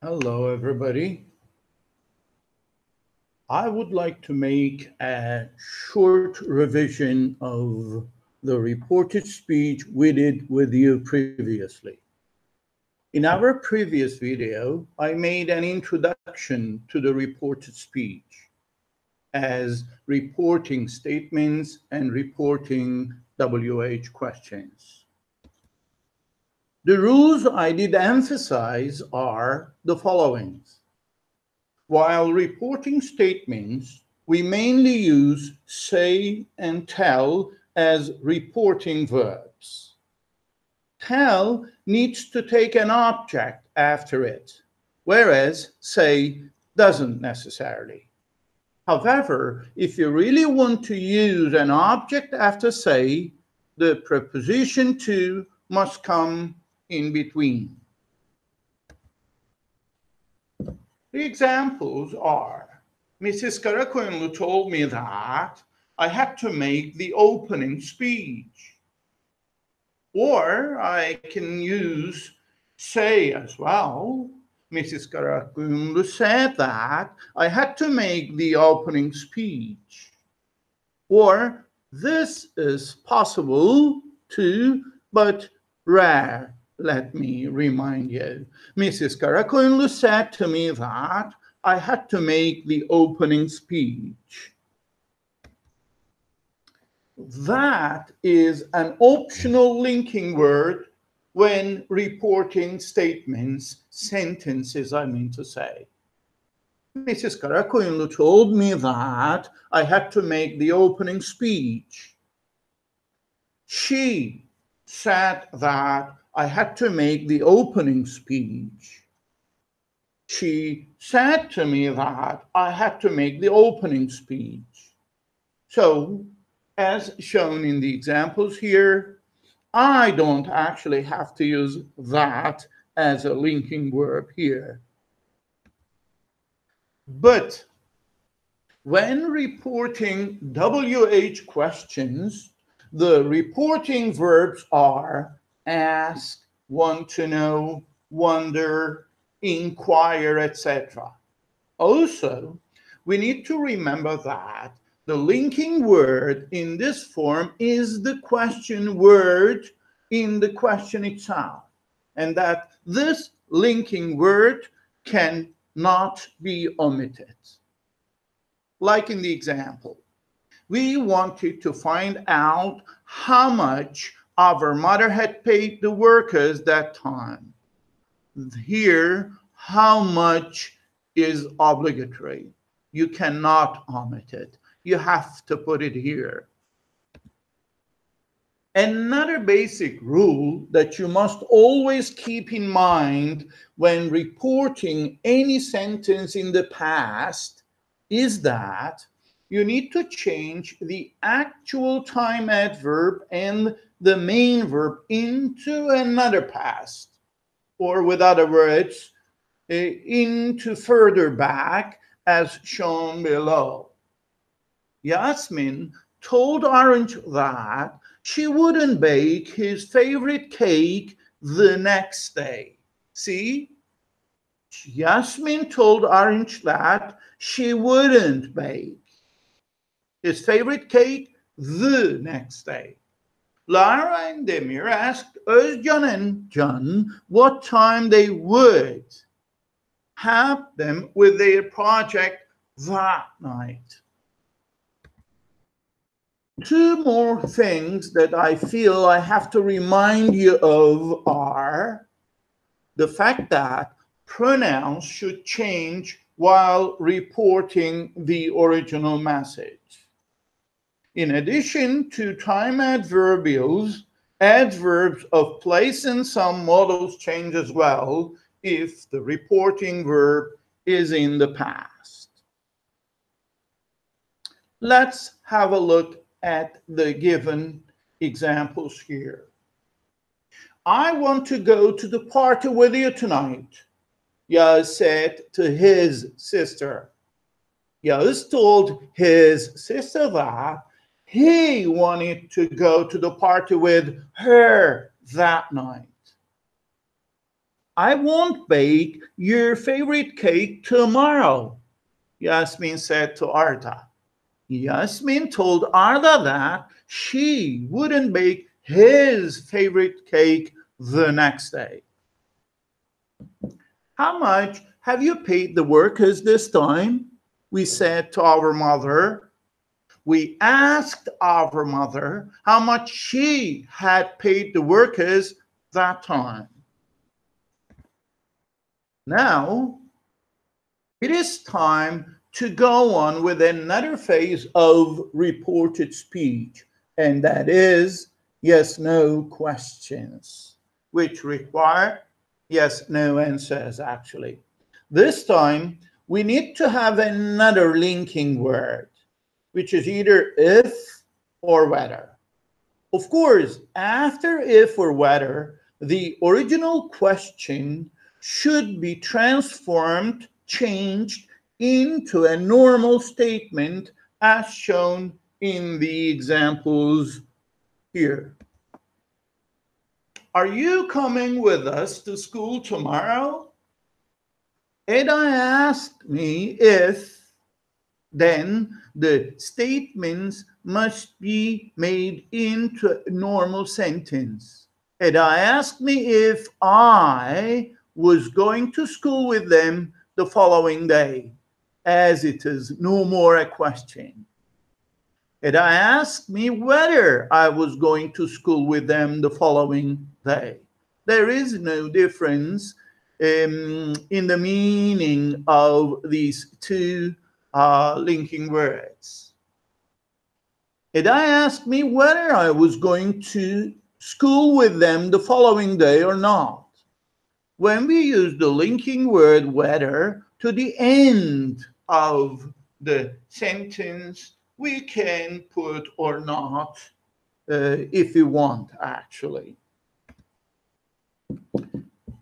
Hello, everybody. I would like to make a short revision of the reported speech we did with you previously. In our previous video, I made an introduction to the reported speech as reporting statements and reporting WH questions. The rules I did emphasize are the following. While reporting statements, we mainly use say and tell as reporting verbs. Tell needs to take an object after it, whereas say doesn't necessarily. However, if you really want to use an object after say, the preposition to must come in between. The examples are, Mrs. Karakoyunlu told me that I had to make the opening speech. Or I can use say as well. Mrs. Karakoyunlu said that I had to make the opening speech. Or this is possible too, but rare. Let me remind you. Mrs. Karakoyunlu said to me that I had to make the opening speech. That is an optional linking word when reporting statements, sentences, I mean to say. Mrs. Karakoyunlu told me that I had to make the opening speech. She said that I had to make the opening speech. She said to me that I had to make the opening speech. So, as shown in the examples here, I don't actually have to use that as a linking verb here. But when reporting WH questions, the reporting verbs are ask, want to know, wonder, inquire, etc. Also, we need to remember that the linking word in this form is the question word in the question itself, and that this linking word cannot be omitted. Like in the example, we wanted to find out how much our mother had paid the workers that time. Here, how much is obligatory. You cannot omit it. You have to put it here. Another basic rule that you must always keep in mind when reporting any sentence in the past is that you need to change the actual time adverb and the main verb into another past, or with other words, into further back as shown below. Yasmin told Orange that she wouldn't bake his favorite cake the next day. See? Yasmin told Orange that she wouldn't bake his favorite cake the next day. Lara and Demir asked Özcan and Can what time they would help them with their project that night. Two more things that I feel I have to remind you of are the fact that pronouns should change while reporting the original message. In addition to time adverbials, adverbs of place in some models change as well if the reporting verb is in the past. Let's have a look at the given examples here. I want to go to the party with you tonight, Yağız said to his sister. Yağız told his sister that he wanted to go to the party with her that night. I won't bake your favorite cake tomorrow, Yasmin said to Arda. Yasmin told Arda that she wouldn't bake his favorite cake the next day. How much have you paid the workers this time? We said to our mother. We asked our mother how much she had paid the workers that time. Now, it is time to go on with another phase of reported speech, and that is yes-no questions, which require yes-no answers, actually. This time, we need to have another linking word, which is either if or whether. Of course, after if or whether, the original question should be transformed, changed into a normal statement as shown in the examples here. Are you coming with us to school tomorrow? Ada asked me if, then the statements must be made into a normal sentence. Ada asked me if I was going to school with them the following day, as it is no more a question. Ada asked me whether I was going to school with them the following day. There is no difference in the meaning of these two linking words. Ada asked me whether I was going to school with them the following day or not. When we use the linking word whether to the end of the sentence, we can put or not if we want, actually.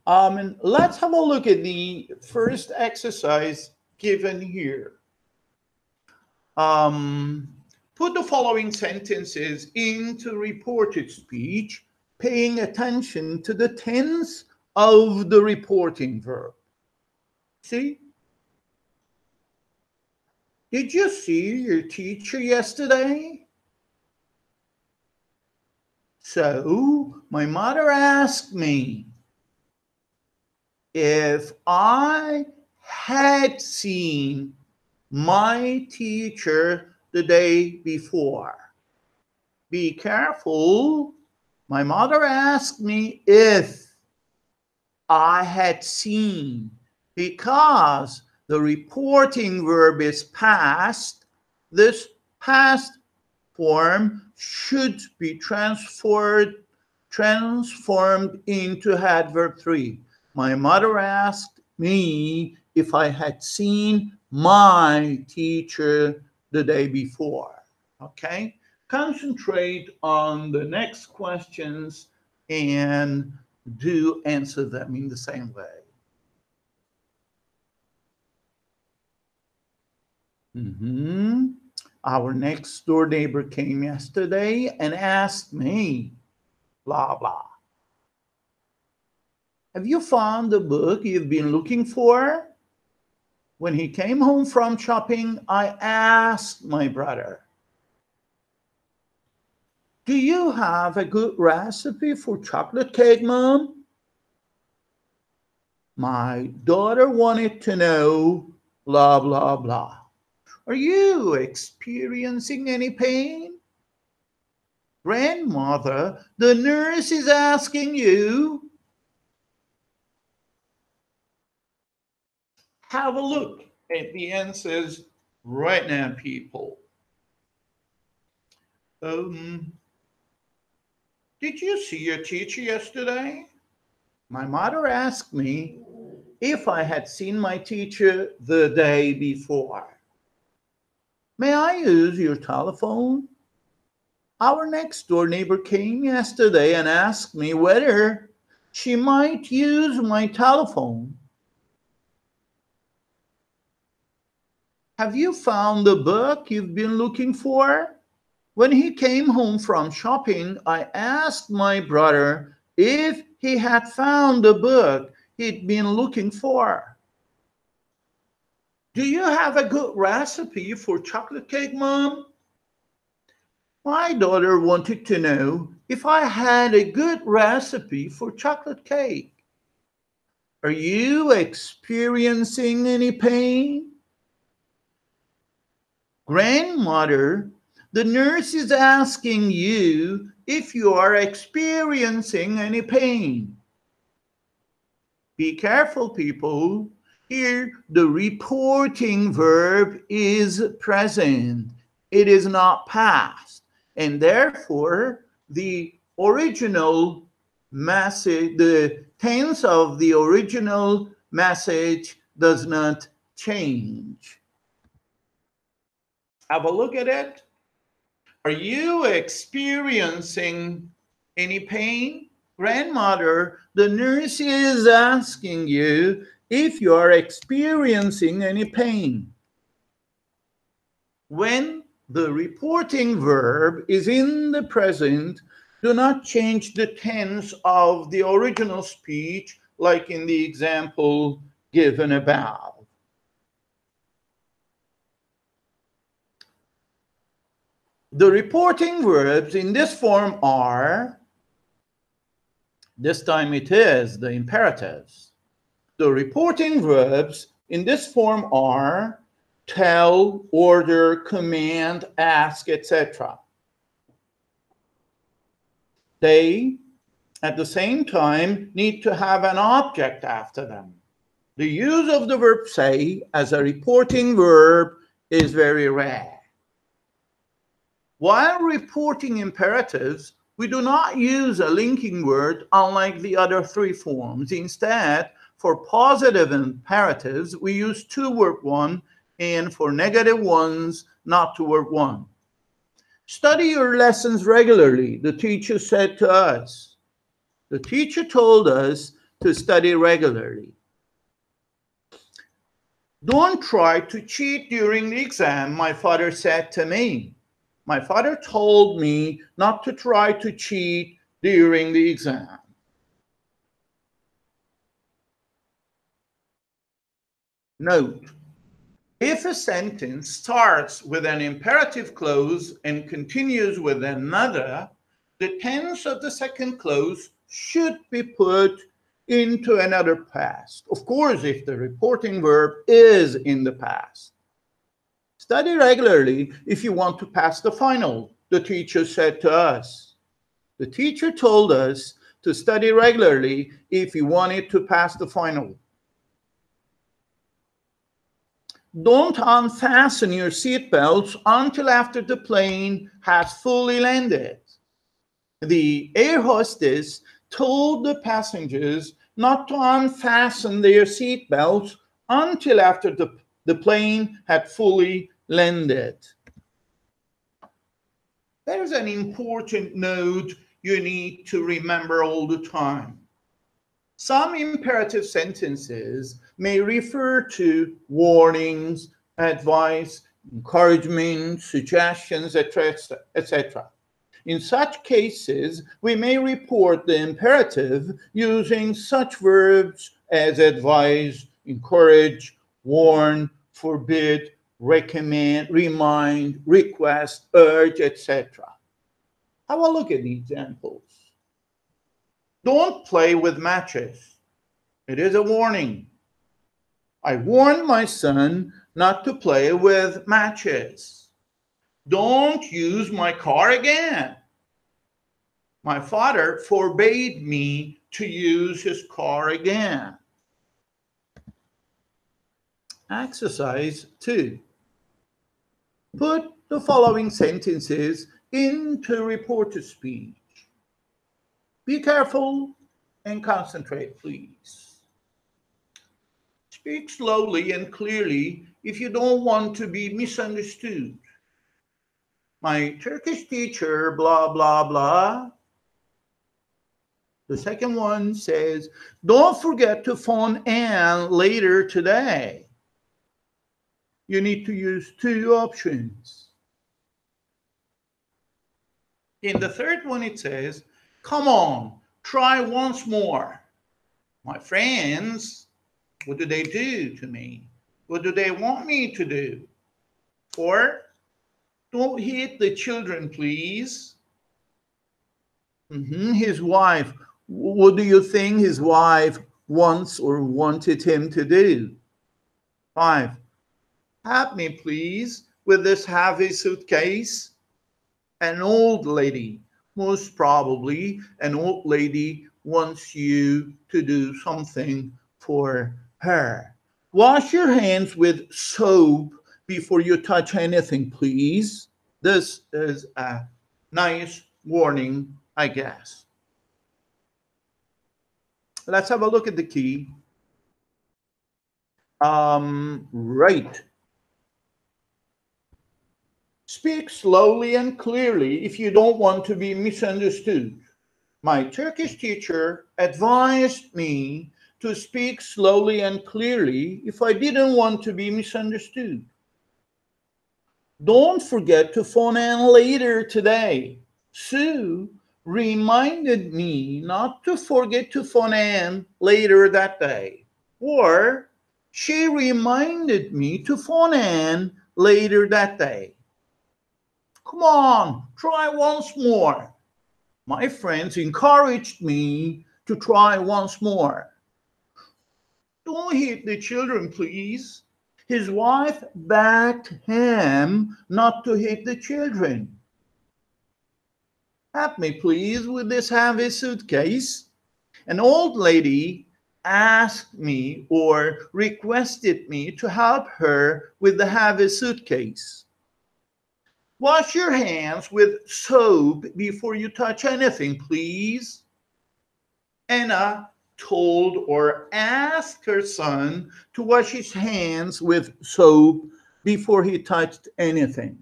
Let's have a look at the first exercise given here. Put the following sentences into reported speech, paying attention to the tense of the reporting verb. See? Did you see your teacher yesterday? So, my mother asked me if I had seen my teacher the day before. Be careful. My mother asked me if I had seen, because the reporting verb is past. This past form should be transformed into adverb 3. My mother asked me if I had seen my teacher the day before. Okay? Concentrate on the next questions and do answer them in the same way. Our next door neighbor came yesterday and asked me, blah, blah. Have you found the book you've been looking for? When he came home from shopping, I asked my brother, do you have a good recipe for chocolate cake, Mom? My daughter wanted to know, blah, blah, blah. Are you experiencing any pain? Grandmother, the nurse is asking you. Have a look at the answers right now, people. Did you see your teacher yesterday? My mother asked me if I had seen my teacher the day before. May I use your telephone? Our next door neighbor came yesterday and asked me whether she might use my telephone. Have you found the book you've been looking for? When he came home from shopping, I asked my brother if he had found the book he'd been looking for. Do you have a good recipe for chocolate cake, Mom? My daughter wanted to know if I had a good recipe for chocolate cake. Are you experiencing any pain? Grandmother, the nurse is asking you if you are experiencing any pain. Be careful, people. Here, the reporting verb is present. It is not past. And therefore, the original message, the tense of the original message does not change. Have a look at it. Are you experiencing any pain? Grandmother, the nurse is asking you if you are experiencing any pain. When the reporting verb is in the present, do not change the tense of the original speech like in the example given above. The reporting verbs in this form are, this time it is the imperatives. The reporting verbs in this form are tell, order, command, ask, etc. They, at the same time, need to have an object after them. The use of the verb say as a reporting verb is very rare. While reporting imperatives, we do not use a linking word unlike the other three forms. Instead, for positive imperatives, we use to verb one, and for negative ones, not to verb one. Study your lessons regularly, the teacher said to us. The teacher told us to study regularly. Don't try to cheat during the exam, my father said to me. My father told me not to try to cheat during the exam. Note, if a sentence starts with an imperative clause and continues with another, the tense of the second clause should be put into another past. Of course, if the reporting verb is in the past. Study regularly if you want to pass the final, the teacher said to us. The teacher told us to study regularly if you wanted to pass the final. Don't unfasten your seatbelts until after the plane has fully landed. The air hostess told the passengers not to unfasten their seatbelts until after the plane had fully landed. There's an important note you need to remember all the time. Some imperative sentences may refer to warnings, advice, encouragement, suggestions, etc. In such cases, we may report the imperative using such verbs as advise, encourage, warn, forbid, recommend, remind, request, urge, etc. Have a look at the examples. Don't play with matches. It is a warning. I warned my son not to play with matches. Don't use my car again. My father forbade me to use his car again. Exercise 2. Put the following sentences into reported speech. Be careful and concentrate, please. Speak slowly and clearly if you don't want to be misunderstood. My Turkish teacher, blah, blah, blah. The second one says, don't forget to phone Anne later today. You need to use two options. In the third one, it says, come on, try once more. My friends, what do they do to me? What do they want me to do? Or, don't hit the children, please. His wife, what do you think his wife wants or wanted him to do? 5, help me, please, with this heavy suitcase. An old lady, most probably an old lady wants you to do something for her. Wash your hands with soap before you touch anything, please. This is a nice warning, I guess. Let's have a look at the key. Right. Speak slowly and clearly if you don't want to be misunderstood. My Turkish teacher advised me to speak slowly and clearly if I didn't want to be misunderstood. Don't forget to phone in later today. Sue reminded me not to forget to phone in later that day. Or she reminded me to phone in later that day. Come on, try once more. My friends encouraged me to try once more. Don't hit the children, please. His wife begged him not to hit the children. Help me, please, with this heavy suitcase. An old lady asked me or requested me to help her with the heavy suitcase. Wash your hands with soap before you touch anything, please. Anna told or asked her son to wash his hands with soap before he touched anything.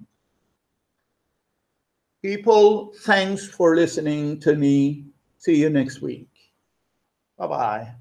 People, thanks for listening to me. See you next week. Bye-bye.